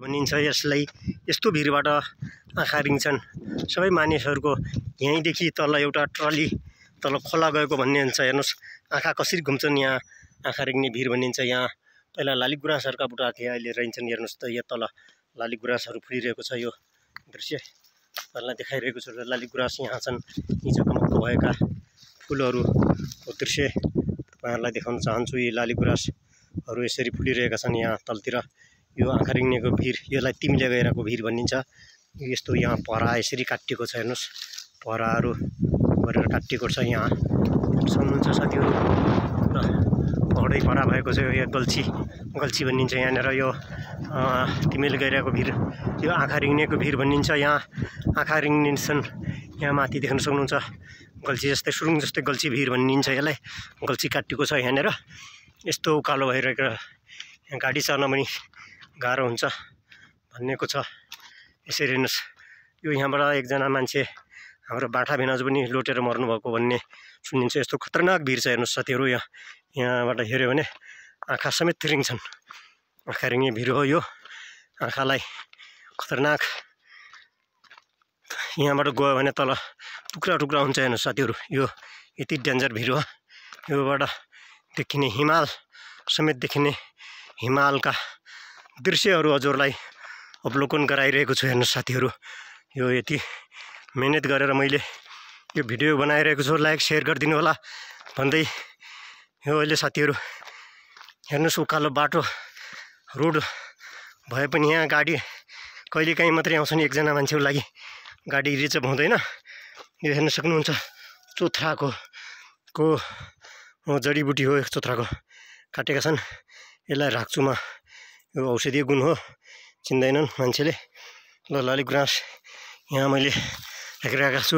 भनिन्छ यसलाई। यस्तो भिरबाट आँखा रिङ्छन् सबै मानिसहरूको। यहीँदेखि तल एउटा ट्रली तल खोला गएको भन्ने हुन्छ। हेर्नुहोस् आँखा कसरी घुम्छन्। यहाँ आँखा रिङ्ने भिर भनिन्छ। यहाँ पहिला लाली गुराँसहरूका बुटा थिए, अहिले रहन्छन्। हेर्नुहोस् त यहाँ तल लाली गुराँसहरू फुलिरहेको छ। यो दृश्य तपाईँलाई देखाइरहेको छु। लाली गुराँस यहाँ छन्, यी झकमक्क भएका फुलहरूको दृश्य तपाईँहरूलाई देखाउन चाहन्छु। यी लाली गुराँसहरू यसरी फुलिरहेका छन् यहाँ तलतिर। यो आँखा रिङ्नेको भिर, यसलाई तिमीले गइरहेको भिर भनिन्छ। यस्तो यहाँ पहरा यसरी काटिएको छ। हेर्नुहोस् पहराहरू गरेर काटिएको छ। यहाँ सक्नुहुन्छ साथीहरू र पहरै पहरा भएको छ। यो गल्छी भनिन्छ यहाँनिर। यो तिमीले गइरहेको भिर, यो आँखा रिङ्नेको भिर भनिन्छ। यहाँ आँखा रिङ्निन्छन्। यहाँ माथि देख्न सक्नुहुन्छ गल्छी जस्तै, सुरुङ जस्तै गल्छी भिर भनिन्छ यसलाई। गल्छी काटिएको छ यहाँनिर। यस्तो उकालो भइरहेको, यहाँ गाडी चढ्न पनि गाह्रो हुन्छ भन्नेको छ। यसरी हेर्नुहोस् यो यहाँबाट एकजना मान्छे हाम्रो बाठा भिनाजु पनि लोटेर मर्नुभएको भन्ने सुनिन्छ। यस्तो खतरनाक भिर छ। हेर्नुहोस् साथीहरू यहाँबाट हेऱ्यो भने आँखा समेत रिङ्छन्। आँखा रिङ्ने भिर हो यो। आँखालाई खतरनाक, यहाँबाट गयो भने तल टुक्रा टुक्रा हुन्छ। हेर्नुहोस् साथीहरू यो यति डेन्जर भिर हो। योबाट देखिने हिमाल समेत देखिने हिमालका दृश्यहरू हजुरलाई अवलोकन गराइरहेको छु। हेर्नुहोस् साथीहरू यो यति मेहनत गरेर मैले यो भिडियो बनाइरहेको छु। लाइक सेयर गरिदिनु होला भन्दै यो अहिले साथीहरू हेर्नुहोस् उकालो बाटो रोड भए पनि यहाँ गाडी कहिलेकाहीँ मात्रै आउँछन्। एकजना मान्छेको लागि गाडी रिजर्भ हुँदैन। यो हेर्न सक्नुहुन्छ चोथ्राको जडीबुटी हो। चोथ्राको काटेका छन्। यसलाई राख्चुमा यो औषधीय गुण हो, चिन्दैनन् मान्छेले। ल लाली गुराँस यहाँ मैले राखिरहेका छु।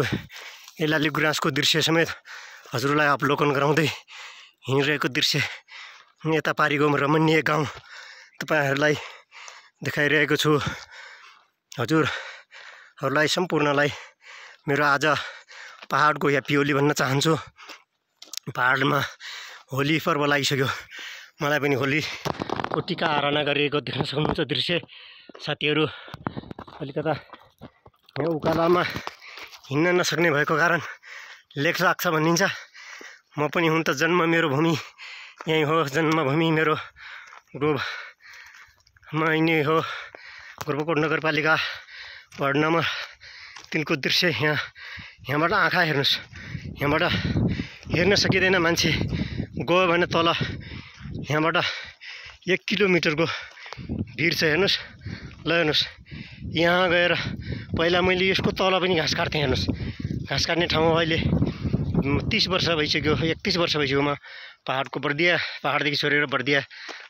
यो लाली गुराँसको दृश्य समेत हजुरलाई अवलोकन गराउँदै हिँडिरहेको दृश्य यता पारीको रमणीय गाउँ तपाईँहरूलाई देखाइरहेको छु। हजुरहरूलाई सम्पूर्णलाई मेरो आज पहाडको ह्याप्पी होली भन्न चाहन्छु। पहाडमा होली पर्व लागिसक्यो। मलाई पनि होलीको टिका आराधना गरिएको देख्न सक्नुहुन्छ दृश्य साथीहरू। अलिकता यहाँ उकालोमा हिँड्न नसक्ने भएको कारण लेख लाग्छ भनिन्छ। म पनि हुन त जन्म मेरो भूमि यहीँ हो, जन्मभूमि मेरो गोबमा यिनै हो। ग्रोपकोट नगरपालिका वार्ड नम्बर 3 को दृश्य यहाँबाट आँखा हेर्नुहोस्। यहाँबाट हेर्न सकिँदैन। मान्छे गयो भने तल यहाँबाट 1 किलोमिटरको भिड छ। हेर्नुहोस् ल हेर्नुहोस् यहाँ गएर पहिला मैले यसको तल पनि घाँस काट्थेँ। हेर्नुहोस् घाँस काट्ने ठाउँ अहिले 30 वर्ष भइसक्यो, 31 वर्ष भइसक्यो। म पहाडको पहाडदेखि छोडेर बर्दिया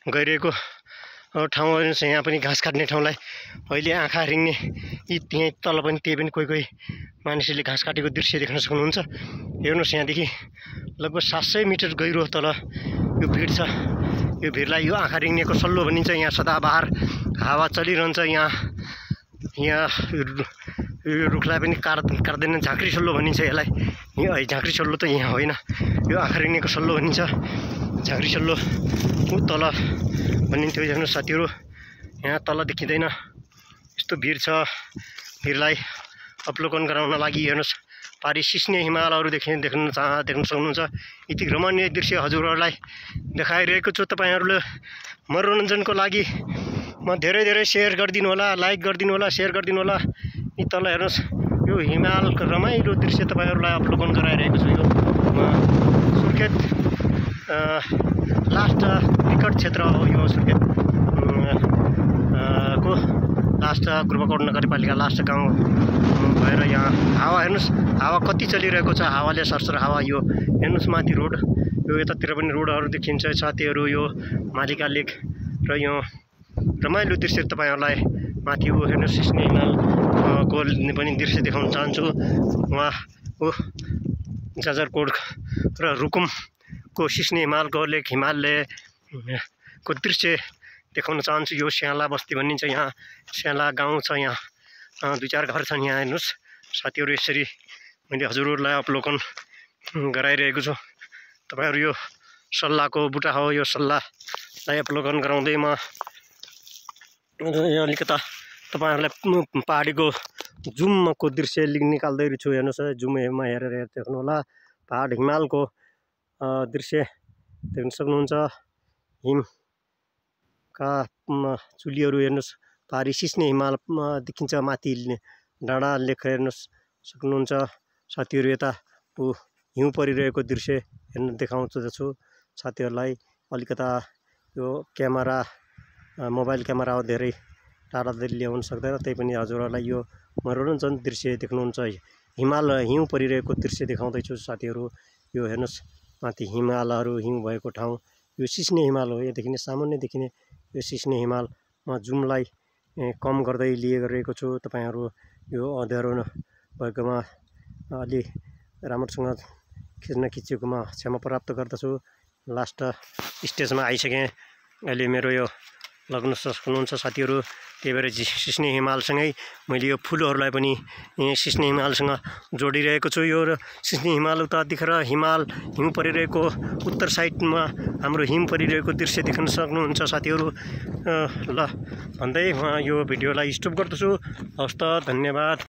गइरहेको ठाउँ हेर्नुहोस्। यहाँ पनि घाँस काट्ने ठाउँलाई अहिले आँखा रिङ्ने त्यहीँ तल पनि त्यही पनि कोही मानिसहरूले घाँस काटेको दृश्य देख्न सक्नुहुन्छ। हेर्नुहोस् यहाँदेखि लगभग 700 मिटर गहिरो तल यो भिड छ। यो भिडलाई यो आँखा रिङ्नेको सल्लो भनिन्छ। यहाँ सदाबहार हावा चलिरहन्छ। यहाँ यो रुखलाई पनि काट्दैन। झाँक्री सल्लो भनिन्छ यसलाई। झाँक्री सल्लो त यहाँ होइन, यो आँखा रिङ्नेको सल्लो भनिन्छ। झाँक्री सल्लो तल भनिन्थ्यो। हेर्नुहोस् साथीहरू यहाँ तल देखिँदैन, यस्तो भिड छ। भिडलाई अवलोकन गराउन लागि हेर्नुहोस् पारी सिस्ने हिमालहरू देख्न सक्नुहुन्छ। यति रमणीय दृश्य हजुरहरूलाई देखाइरहेको छु। तपाईँहरूले मनोरञ्जनको लागि म धेरै सेयर गरिदिनु होला, लाइक गरिदिनु होला, सेयर गरिदिनु होला। यी तल हेर्नुहोस् यो हिमालको रमाइलो दृश्य तपाईँहरूलाई अवलोकन गराइरहेको छु। यो सुर्खेत लास्ट निकट क्षेत्र हो। यो सुर्खेत को लास्ट ग्रोपकोट नगरपालिका लास्ट गाउँ भएर यहाँ हावा हेर्नुहोस्, हावा कति चलिरहेको छ। हावाले सरसर हावा। यो हेर्नुहोस् माथि रोड, यो यतातिर पनि रोडहरू देखिन्छ साथीहरू। यो मालिका लेक र यो रमाइलो दृश्य तपाईँहरूलाई माथि हेर्नुहोस् सिस्ने हिमालको पनि दृश्य देखाउन चाहन्छु। उहाँ जाजरकोट र रुकुमको सिस्ने हिमालको लेक हिमालयको दृश्य देखाउन चाहन्छु। यो स्याला बस्ती भनिन्छ। यहाँ स्याला गाउँ छ। यहाँ 2-4 घर छन्। यहाँ हेर्नुहोस् साथीहरू यसरी मैले हजुरहरूलाई अवलोकन गराइरहेको छु। तपाईँहरू यो सल्लाहको बुटा हो। यो सल्लाहलाई अवलोकन गराउँदै म यहाँ अलिकता तपाईँहरूलाई पहाडीको जुमको दृश्य निकाल्दै छु। हेर्नुहोस् जुममा हेरेर देख्नु होला पहाड हिमालको दृश्य देख्न सक्नुहुन्छ। हिमका चुलीहरू हेर्नुहोस्, पारी सिस्ने हिमाल देखिन्छ, माथि डाँडा लेख हेर्न सक्नुहुन्छ साथीहरू। यता हिउँ परिरहेको दृश्य हेर्न देखाउँछु साथीहरूलाई। अलिकता यो क्यामेरा मोबाइल क्यामेरा धेरै टाढादेखि ल्याउन सक्दैन, त्यही पनि हजुरहरूलाई यो मनोरञ्जन दृश्य देख्नुहुन्छ। हिउँ परिरहेको दृश्य देखाउँदैछु साथीहरू। यो हेर्नुहोस् माथि हिमालहरू, हिउँ भएको ठाउँ यो सिस्ने हिमाल हो। यहाँदेखि सामान्य देखिने यो सिस्ने हिमालमा जुमलाई कम गर्दै लिएको छु। तपाईँहरू यो अँध्यारो भएकोमा अलि राम्रोसँग खिचेकोमा क्षमा प्राप्त गर्दछु। लास्ट स्टेजमा आइसकेँ अहिले मेरो यो लग्न सक्नुहुन्छ साथीहरू। त्यही भएर सिस्ने हिमालसँगै मैले यो फुलहरूलाई पनि सिस्ने हिमालसँग जोडिरहेको छु। यो सिस्ने हिमाल उता देखेर हिउँ परिरहेको उत्तर साइडमा हाम्रो हिउँ परिरहेको दृश्य देख्न सक्नुहुन्छ साथीहरू। ल भन्दै म यो भिडियोलाई स्टप गर्दछु। हवस् त, धन्यवाद।